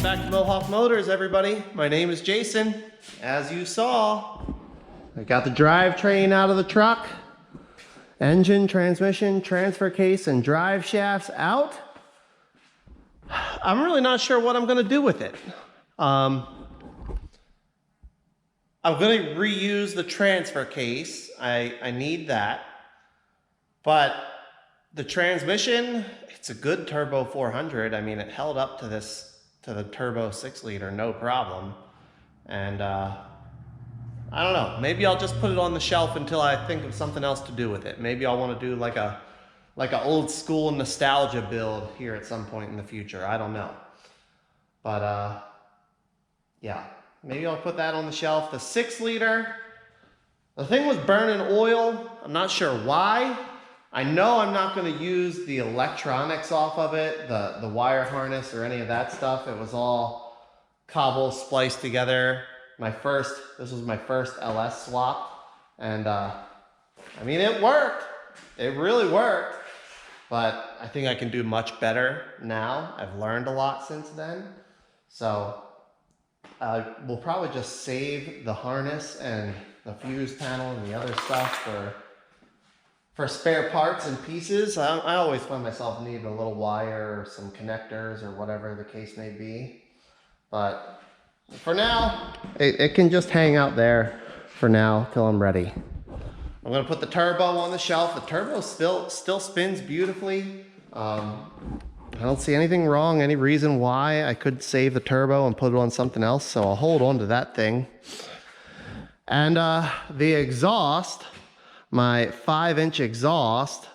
Back to Mohawk Motors, everybody. My name is Jason. As you saw, I got the drivetrain out of the truck. Engine, transmission, transfer case, and drive shafts out. I'm really not sure what I'm going to do with it. I'm going to reuse the transfer case. I need that. But the transmission, it's a good turbo 400. I mean, it held up to the turbo 6-liter, no problem. And I don't know, maybe I'll just put it on the shelf until I think of something else to do with it. Maybe I'll want to do like a old school nostalgia build here at some point in the future. I don't know. But yeah, maybe I'll put that on the shelf. The 6-liter, the thing was burning oil. I'm not sure why. I know I'm not going to use the electronics off of it, the wire harness or any of that stuff. It was all cobble spliced together. This was my first LS swap. And I mean, it worked. It really worked. But I think I can do much better now. I've learned a lot since then. So we'll probably just save the harness and the fuse panel and the other stuff for spare parts and pieces. I always find myself needing a little wire or some connectors or whatever the case may be. But for now, it can just hang out there for now till I'm ready. I'm gonna put the turbo on the shelf. The turbo still spins beautifully. I don't see anything wrong, any reason why I could save the turbo and put it on something else, so I'll hold on to that thing. And the exhaust, my 5-inch exhaust,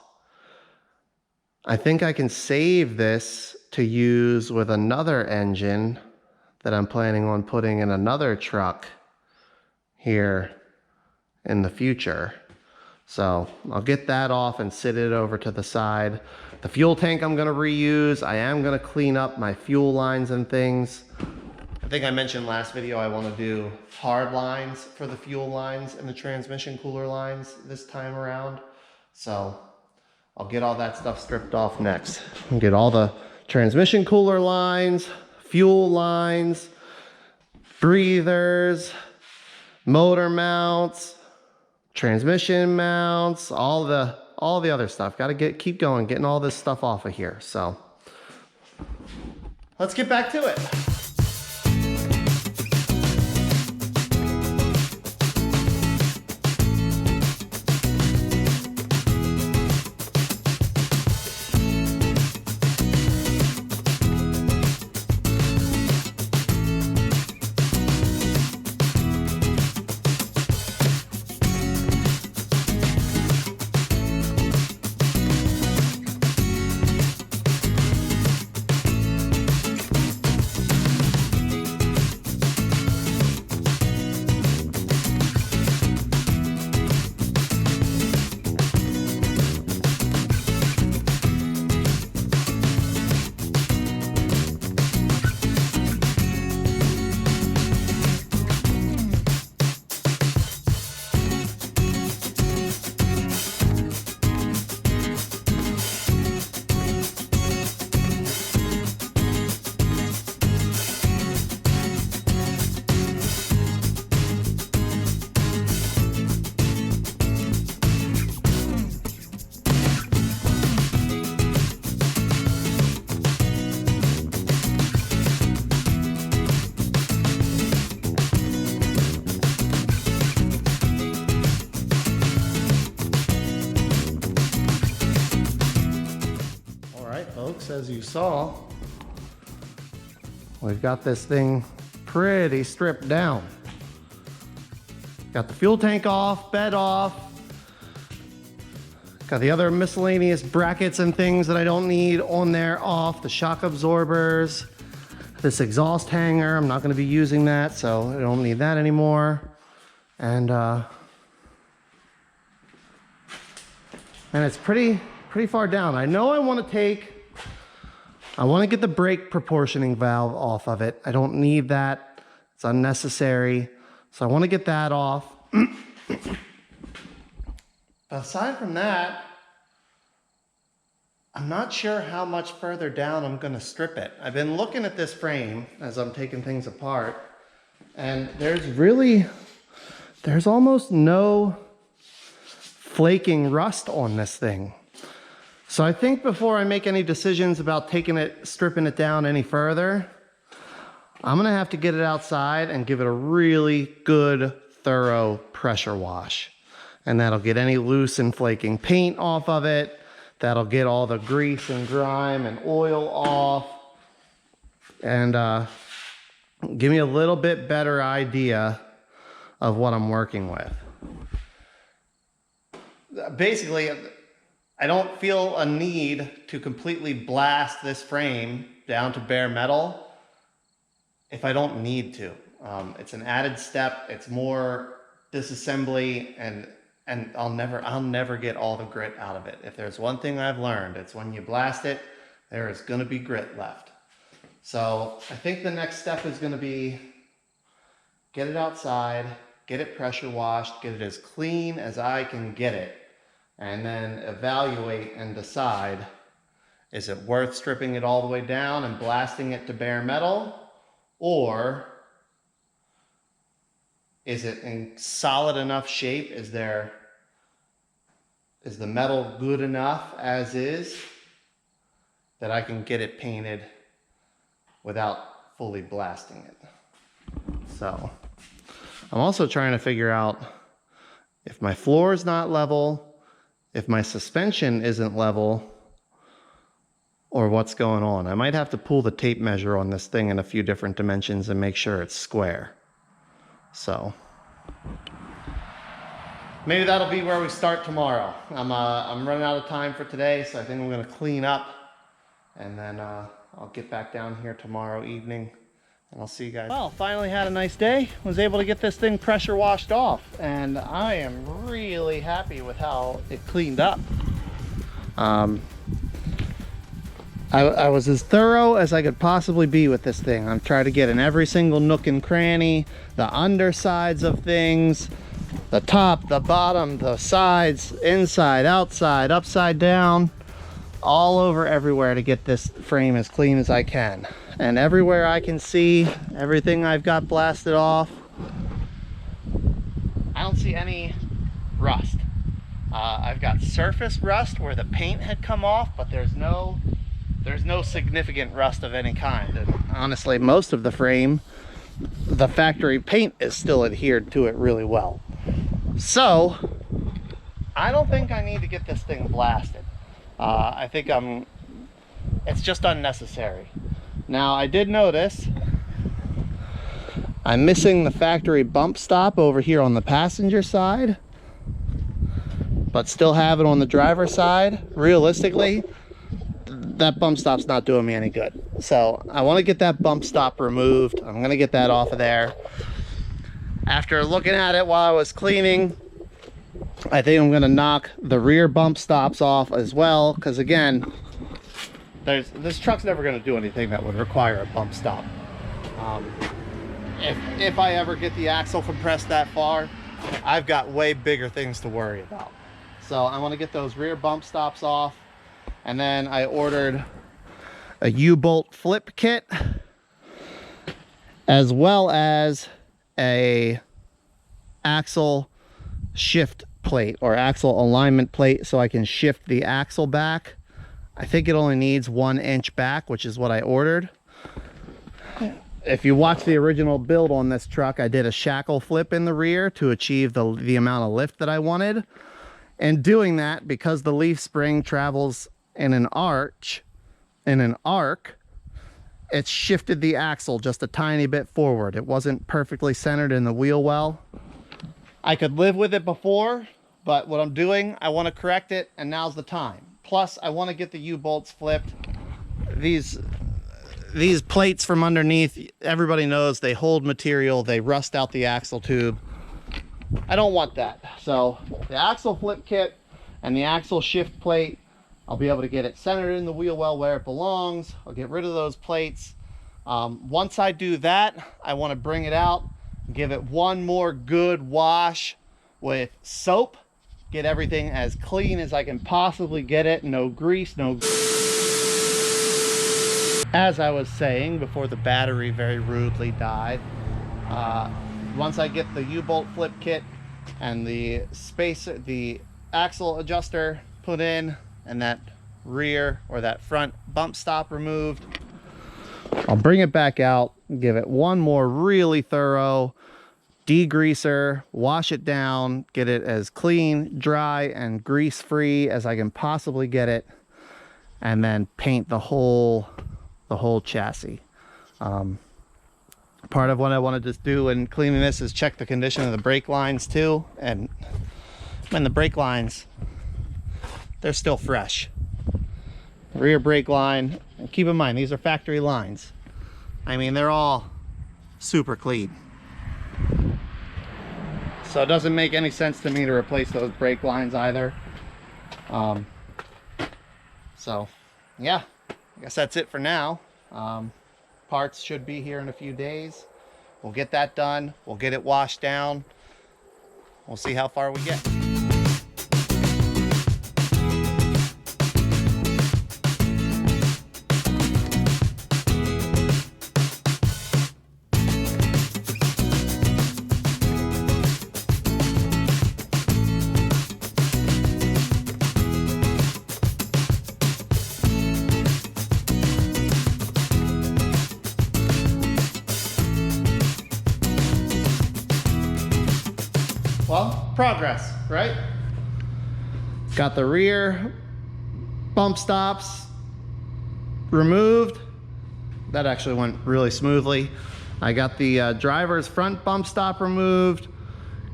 I think I can save this to use with another engine that I'm planning on putting in another truck here in the future. So I'll get that off and sit it over to the side. The fuel tank I'm gonna reuse. I am gonna clean up my fuel lines and things. I think I mentioned last video I want to do hard lines for the fuel lines and the transmission cooler lines this time around. So I'll get all that stuff stripped off next. I'll get all the transmission cooler lines, fuel lines, breathers, motor mounts, transmission mounts, all the other stuff. Got to keep going, getting all this stuff off of here. So let's get back to it. course, as you saw, we've got this thing pretty stripped down. Got the fuel tank off, bed off. Got the other miscellaneous brackets and things that I don't need on there off. The shock absorbers, this exhaust hanger, I'm not gonna be using that, so I don't need that anymore. And it's pretty far down. I know I wanna get the brake proportioning valve off of it. I don't need that, it's unnecessary. So I wanna get that off. Aside from that, I'm not sure how much further down I'm gonna strip it. I've been looking at this frame as I'm taking things apart, and there's almost no flaking rust on this thing. So I think before I make any decisions about stripping it down any further, I'm gonna have to get it outside and give it a really good, thorough pressure wash. And that'll get any loose and flaking paint off of it. That'll get all the grease and grime and oil off. And give me a little bit better idea of what I'm working with. Basically, I don't feel a need to completely blast this frame down to bare metal if I don't need to. It's an added step. It's more disassembly, and I'll never get all the grit out of it. If there's one thing I've learned, it's when you blast it, there is gonna be grit left. So I think the next step is gonna be get it outside, get it pressure washed, get it as clean as I can get it, and then evaluate and decide, is it worth stripping it all the way down and blasting it to bare metal, or is it in solid enough shape? Is the metal good enough as is that I can get it painted without fully blasting it? So I'm also trying to figure out if my floor is not level, if my suspension isn't level, or what's going on. I might have to pull the tape measure on this thing in a few different dimensions and make sure it's square. So maybe that'll be where we start tomorrow. I'm running out of time for today, so I think I'm gonna clean up, and then I'll get back down here tomorrow evening, and I'll see you guys. Well, finally had a nice day. Was able to get this thing pressure washed off, and I am really happy with how it cleaned up. I was as thorough as I could possibly be with this thing. I've tried to get in every single nook and cranny, the undersides of things, the top, the bottom, the sides, inside, outside, upside down, all over everywhere to get this frame as clean as I can. And everywhere I can see, everything I've got blasted off, I don't see any rust. I've got surface rust where the paint had come off, but there's no significant rust of any kind. And honestly, most of the frame, the factory paint is still adhered to it really well. So I don't think I need to get this thing blasted. I think it's just unnecessary. Now, I did notice I'm missing the factory bump stop over here on the passenger side, but still have it on the driver's side. Realistically, that bump stop's not doing me any good. So I want to get that bump stop removed. I'm going to get that off of there. After looking at it while I was cleaning, I think I'm going to knock the rear bump stops off as well, because again, this truck's never going to do anything that would require a bump stop. If I ever get the axle compressed that far, I've got way bigger things to worry about. So I want to get those rear bump stops off. And then I ordered a U-bolt flip kit, as well as a axle shift plate or axle alignment plate, so I can shift the axle back. I think it only needs 1 inch back, which is what I ordered. If you watch the original build on this truck, I did a shackle flip in the rear to achieve the amount of lift that I wanted. And doing that, because the leaf spring travels in an arch in an arc, it's shifted the axle just a tiny bit forward. It wasn't perfectly centered in the wheel well. I could live with it before, but what I'm doing, I want to correct it, and now's the time. Plus, I want to get the U-bolts flipped. These plates from underneath, everybody knows they hold material, they rust out the axle tube. I don't want that. So the axle flip kit and the axle shift plate, I'll be able to get it centered in the wheel well where it belongs. I'll get rid of those plates. Once I do that, I want to bring it out, give it one more good wash with soap, get everything as clean as I can possibly get it. No grease, no... As I was saying before the battery very rudely died, once I get the U-bolt flip kit and the axle adjuster put in and that rear or that front bump stop removed, I'll bring it back out, give it one more really thorough degreaser, wash it down, get it as clean, dry, and grease-free as I can possibly get it, and then paint the whole chassis. Part of what I want to just do in cleaning this is check the condition of the brake lines too, and when the brake lines, they're still fresh. Rear brake line, and keep in mind these are factory lines. I mean, they're all super clean. So it doesn't make any sense to me to replace those brake lines either. So yeah, I guess that's it for now. Parts should be here in a few days. We'll get that done. We'll get it washed down. We'll see how far we get. Well, progress, right? Got the rear bump stops removed. That actually went really smoothly. I got the driver's front bump stop removed.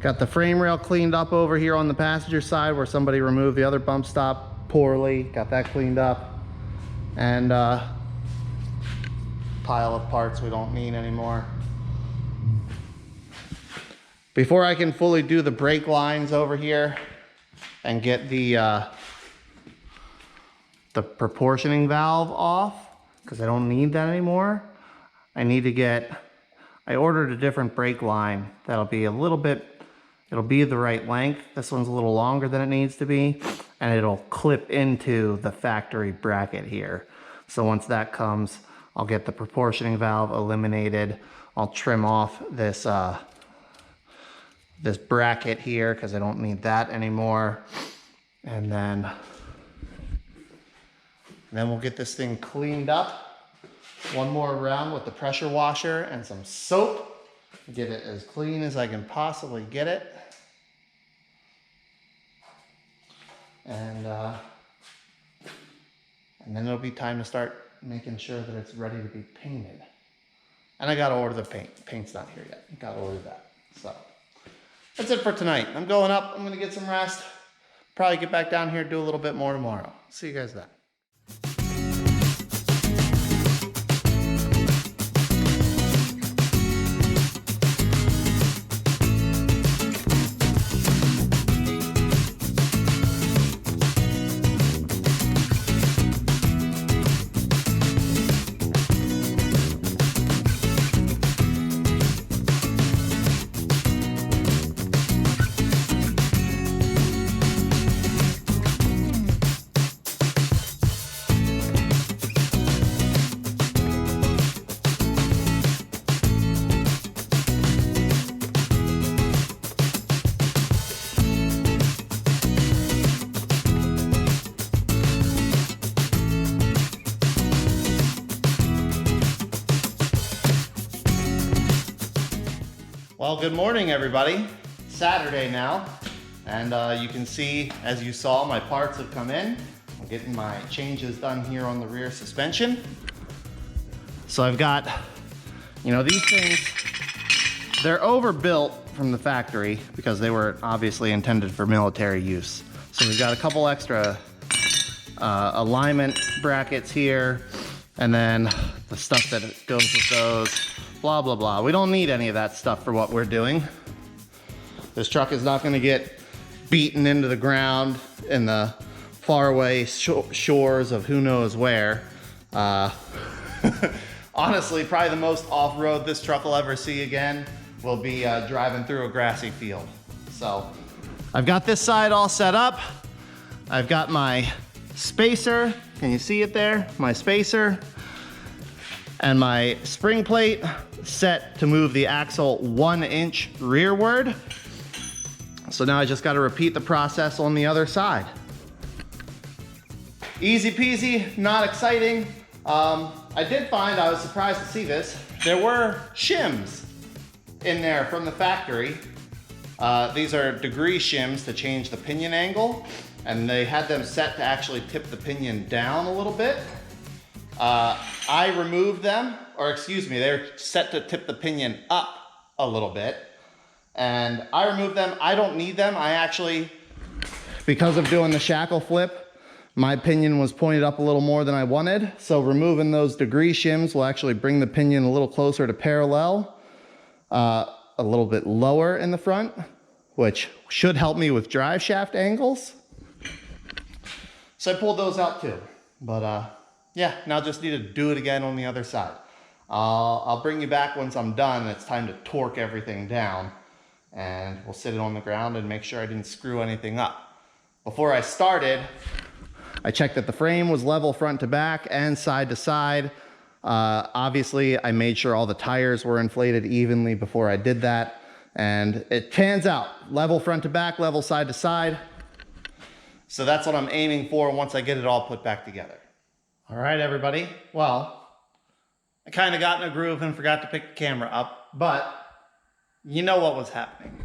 Got the frame rail cleaned up over here on the passenger side where somebody removed the other bump stop poorly. Got that cleaned up. And pile of parts we don't need anymore. Before I can fully do the brake lines over here and get the proportioning valve off, because I don't need that anymore, I ordered a different brake line that'll be it'll be the right length. This one's a little longer than it needs to be, and it'll clip into the factory bracket here. So once that comes, I'll get the proportioning valve eliminated. I'll trim off this bracket here because I don't need that anymore, and then we'll get this thing cleaned up one more round with the pressure washer and some soap, get it as clean as I can possibly get it, and then it'll be time to start making sure that it's ready to be painted. And I gotta order the paint. Paint's not here yet. Gotta order that. So that's it for tonight. I'm going up. I'm gonna get some rest. Probably get back down here, do a little bit more tomorrow. See you guys then. Well, good morning, everybody. Saturday now, and you can see, as you saw, my parts have come in. I'm getting my changes done here on the rear suspension. So I've got, you know, these things, they're overbuilt from the factory because they were obviously intended for military use. So we've got a couple extra alignment brackets here, and then the stuff that goes with those, blah, blah, blah. We don't need any of that stuff for what we're doing. This truck is not gonna get beaten into the ground in the faraway shores of who knows where. Honestly, probably the most off-road this truck will ever see again will be driving through a grassy field. So I've got this side all set up. I've got my spacer, can you see it there? My spacer and my spring plate set to move the axle 1 inch rearward. So now I just got to repeat the process on the other side. Easy peasy, not exciting. I did find, I was surprised to see this, there were shims in there from the factory. These are degree shims to change the pinion angle, and they had them set to actually tip the pinion down a little bit. I removed them, or excuse me, they're set to tip the pinion up a little bit, and I removed them. I don't need them. I actually, because of doing the shackle flip, my pinion was pointed up a little more than I wanted, so removing those degree shims will actually bring the pinion a little closer to parallel, a little bit lower in the front, which should help me with drive shaft angles. So I pulled those out too, but yeah, now just need to do it again on the other side. I'll bring you back once I'm done. It's time to torque everything down, and we'll sit it on the ground and make sure I didn't screw anything up. Before I started, I checked that the frame was level front to back and side to side. Obviously, I made sure all the tires were inflated evenly before I did that, and it pans out. Level front to back, level side to side. So that's what I'm aiming for once I get it all put back together. All right, everybody. Well, I kind of got in a groove and forgot to pick the camera up, but you know what was happening.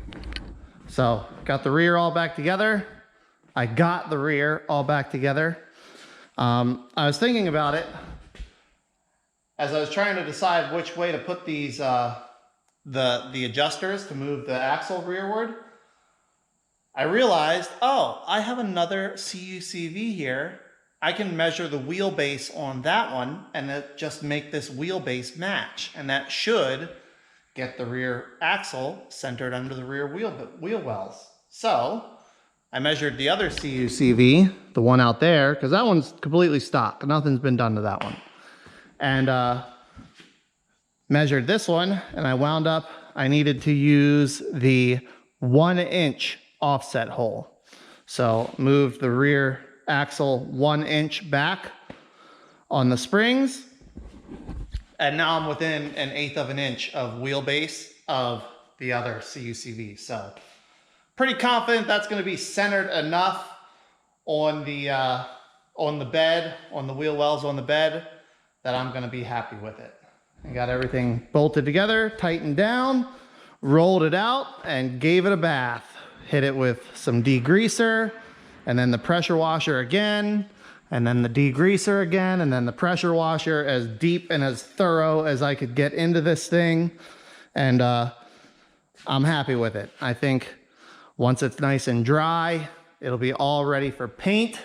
So got the rear all back together. I got the rear all back together. I was thinking about it as I was trying to decide which way to put these, the adjusters to move the axle rearward. I realized, oh, I have another CUCV here. I can measure the wheelbase on that one and just make this wheelbase match. And that should get the rear axle centered under the rear wheel wells. So I measured the other CUCV, the one out there, because that one's completely stock. Nothing's been done to that one. And measured this one, and I wound up, I needed to use the 1 inch offset hole. So moved the rear axle 1 inch back on the springs, and now I'm within 1/8 of an inch of wheelbase of the other CUCV. So pretty confident that's going to be centered enough on the bed, on the wheel wells on the bed, that I'm going to be happy with it. I got everything bolted together, tightened down, rolled it out, and gave it a bath. Hit it with some degreaser, and then the pressure washer again, and then the degreaser again, and then the pressure washer, as deep and as thorough as I could get into this thing. And I'm happy with it. I think once it's nice and dry, it'll be all ready for paint.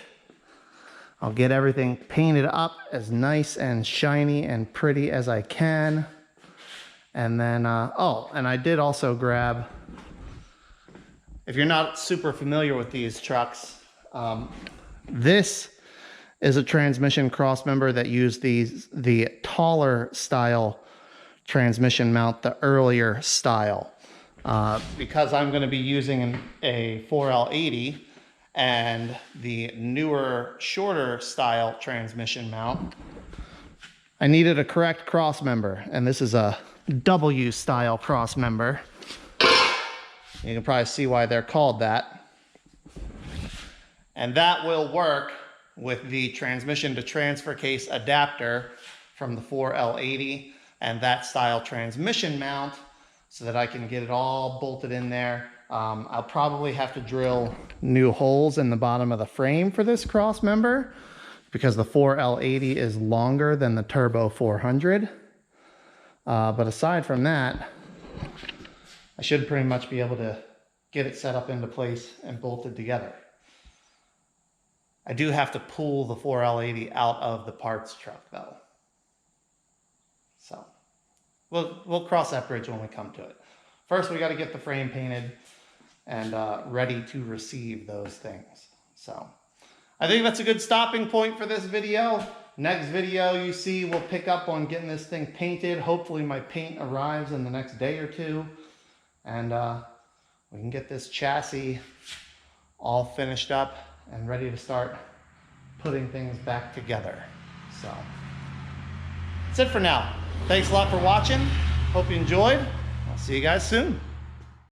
I'll get everything painted up as nice and shiny and pretty as I can. And then, oh, and I did also grab, if you're not super familiar with these trucks, this is a transmission cross member that used the taller style transmission mount, the earlier style. Because I'm going to be using a 4L80 and the newer, shorter style transmission mount, I needed a correct cross member, and this is a W style cross member. You can probably see why they're called that. And that will work with the transmission to transfer case adapter from the 4L80 and that style transmission mount, so that I can get it all bolted in there I'll probably have to drill new holes in the bottom of the frame for this cross member because the 4L80 is longer than the Turbo 400. But aside from that, I should pretty much be able to get it set up into place and bolted together. I do have to pull the 4L80 out of the parts truck though. So we'll cross that bridge when we come to it. First, we got to get the frame painted and ready to receive those things. So I think that's a good stopping point for this video. Next video you see, we'll pick up on getting this thing painted. Hopefully my paint arrives in the next day or two. And we can get this chassis all finished up and ready to start putting things back together. So that's it for now. Thanks a lot for watching. Hope you enjoyed. I'll see you guys soon.